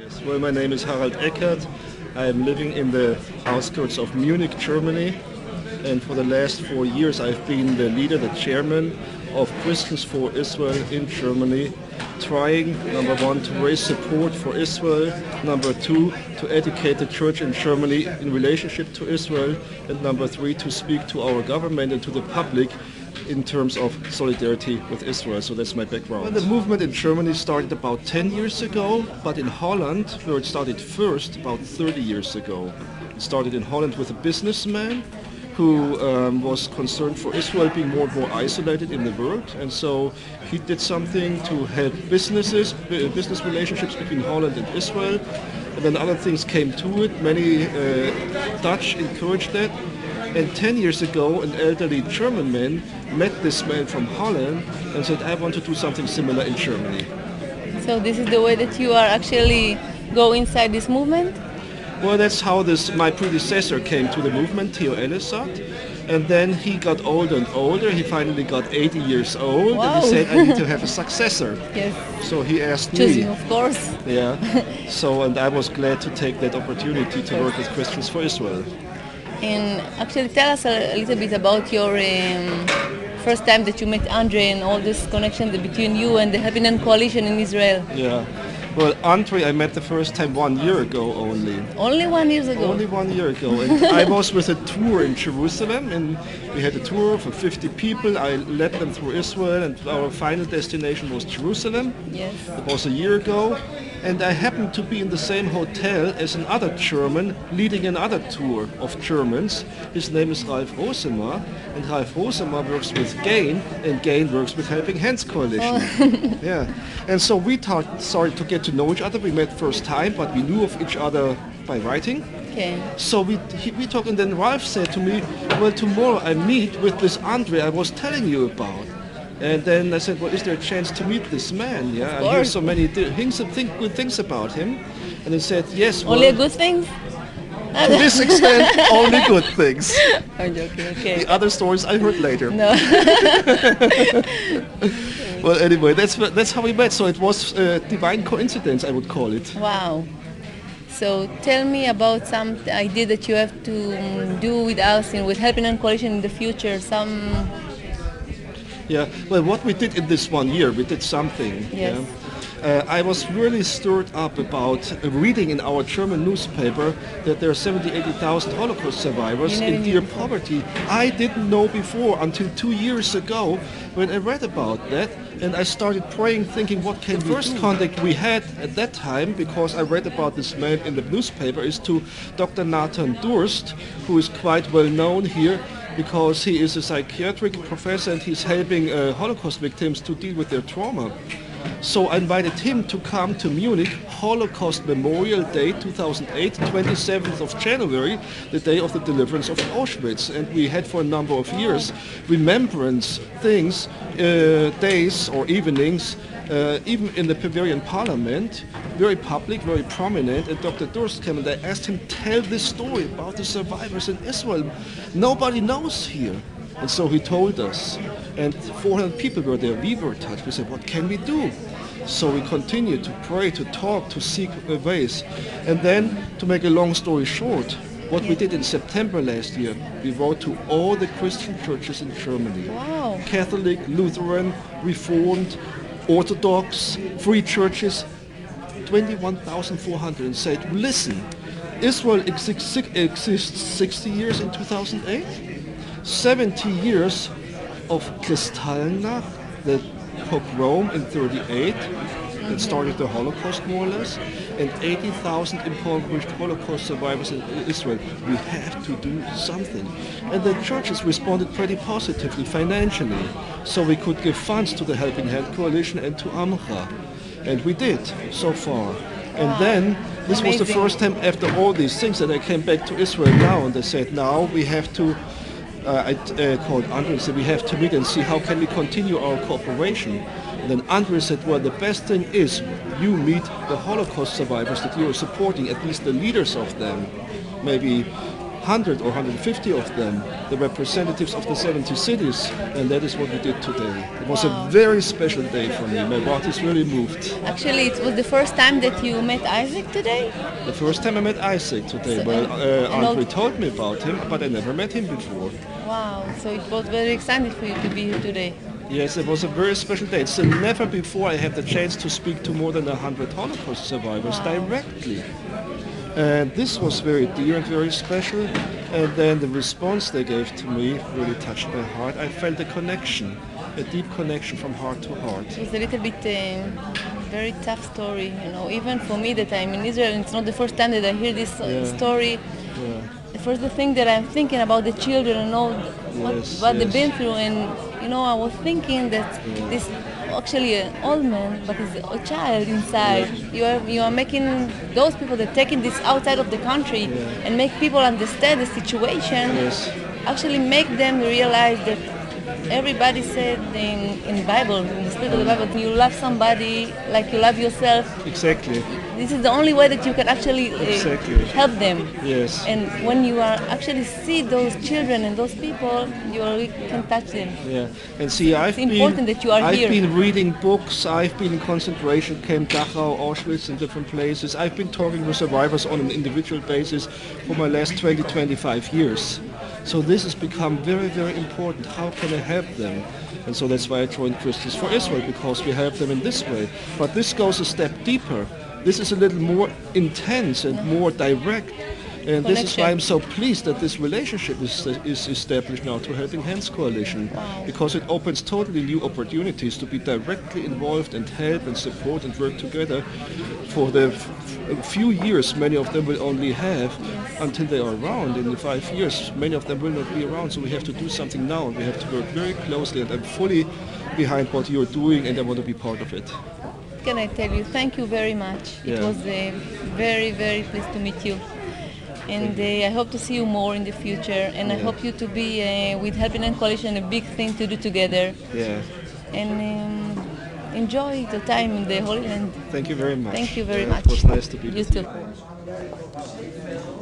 Yes, well, my name is Harald Eckert. I am living in the outskirts of Munich, Germany. And for the last 4 years, I've been the leader, the chairman of Christians for Israel in Germany, trying, number one, to raise support for Israel, number two, to educate the church in Germany in relationship to Israel, and number three, to speak to our government and to the public in terms of solidarity with Israel. So that's my background. Well, the movement in Germany started about 10 years ago, but in Holland, where it started first, about 30 years ago. It started in Holland with a businessman who was concerned for Israel being more and more isolated in the world, and so he did something to help business relationships between Holland and Israel, and then other things came to it. Many Dutch encouraged that, and 10 years ago an elderly German man met this man from Holland and said, I want to do something similar in Germany. So this is the way that you are actually go inside this movement? Well, that's how my predecessor came to the movement, Theo Ellisat, and then he got older and older. He finally got 80 years old, wow. And he said, I need to have a successor. Yes. So he asked Choosing, me. of course. Yeah. So, and I was glad to take that opportunity to work with Christians for Israel. And actually tell us a little bit about your first time that you met Andre and all this connection between you and the Helping Hand Coalition in Israel. Yeah. Well, Andre, I met the first time 1 year ago only. Only 1 year ago? Only 1 year ago. And I was with a tour in Jerusalem, and we had a tour for 50 people. I led them through Israel, and our final destination was Jerusalem. Yes. It was a year ago. And I happened to be in the same hotel as another German leading another tour of Germans. His name is Ralf Rosemer, and Ralf Rosemer works with GAIN, and GAIN works with Helping Hands Coalition. Oh. Yeah, and so we started to get to know each other. We met first time, but we knew of each other by writing. Okay. So we talked, and then Ralf said to me, well, tomorrow I meet with this Andre I was telling you about. And then I said, well, is there a chance to meet this man? Yeah, I hear so many good things about him. And he said, yes. Well, only good things? To this extent, only good things. I'm joking, okay. The other stories I heard later. No. Well, anyway, that's how we met. So it was a divine coincidence, I would call it. Wow. So tell me about some idea that you have to do with us and with Helping Hand Coalition in the future. Yeah, well, what we did in this 1 year, we did something. Yes. Yeah? I was really stirred up about reading in our German newspaper that there are 80,000 Holocaust survivors in near poverty. I didn't know before until 2 years ago when I read about that, and I started praying, thinking, what can we do? The first contact we had at that time, because I read about this man in the newspaper, is to Dr. Nathan Durst, who is quite well known here, because he is a psychiatric professor and he's helping Holocaust victims to deal with their trauma. So I invited him to come to Munich, Holocaust Memorial Day 2008, 27th of January, the day of the deliverance of Auschwitz. And we had for a number of years remembrance things, days or evenings, even in the Bavarian parliament, very public, very prominent, and Dr. Durst came and I asked him, tell this story about the survivors in Israel. Nobody knows here. And so he told us, and 400 people were there. We were touched. We said, what can we do? So we continued to pray, to talk, to seek ways. And then, to make a long story short, what we did in September last year, we wrote to all the Christian churches in Germany. Wow. Catholic, Lutheran, Reformed, Orthodox, free churches, 21,400, and said, listen, Israel exists 60 years in 2008, 70 years of Kristallnacht, the pogrom in 38, that started the Holocaust more or less, and 80,000 impoverished Holocaust survivors in Israel. We have to do something. And the churches responded pretty positively financially, so we could give funds to the Helping Hand Coalition and to Amcha. And we did, so far. And then, this was the first time after all these things that I came back to Israel now, and they said, now we have to, I called Andre and said, we have to meet and see how can we continue our cooperation. And then Andre said, well, the best thing is you meet the Holocaust survivors that you are supporting, at least the leaders of them, maybe 100 or 150 of them, the representatives of the 70 cities, and that is what we did today. It was a very special day for me. My heart is really moved. Actually, it was the first time that you met Isaac today? The first time I met Isaac today. Andre told me about him, but I never met him before. Wow, so it was very exciting for you to be here today. Yes, it was a very special day. So never before I had the chance to speak to more than 100 Holocaust survivors directly. And this was very dear and very special. And then the response they gave to me really touched my heart. I felt a connection, a deep connection from heart to heart. It was a little bit very tough story, you know. Even for me that I'm in Israel, and it's not the first time that I hear this story. Yeah. The first thing that I'm thinking about the children and all what they've been through, and you know, I was thinking that this actually an old man, but he's a child inside. You are making those people that taking this outside of the country and make people understand the situation. Actually, make them realize that everybody said in Bible, in the spirit of the Bible, you love somebody like you love yourself. Exactly. This is the only way that you can actually help them. Yes. And when you are actually see those children and those people, you can touch them. Yeah. And see, I've been reading books. I've been in concentration camp, Dachau, Auschwitz, in different places. I've been talking with survivors on an individual basis for my last 20, 25 years. So this has become very, very important. How can I help them? And so that's why I joined Christians for Israel, because we help them in this way. But this goes a step deeper. This is a little more intense and more direct. And this is why I'm so pleased that this relationship is established now through Helping Hands Coalition, because it opens totally new opportunities to be directly involved and help and support and work together for the few years many of them will only have until they are around. In the 5 years, many of them will not be around, so we have to do something now, and we have to work very closely, and I'm fully behind what you're doing, and I want to be part of it. Can I tell you, thank you very much. It was very, very pleased to meet you. And I hope to see you more in the future. And I hope you to be with Helping Hands Coalition, a big thing to do together. Yeah. And enjoy the time in the Holy Land. Thank you very much. Thank you very much. It was nice to be with you. You too.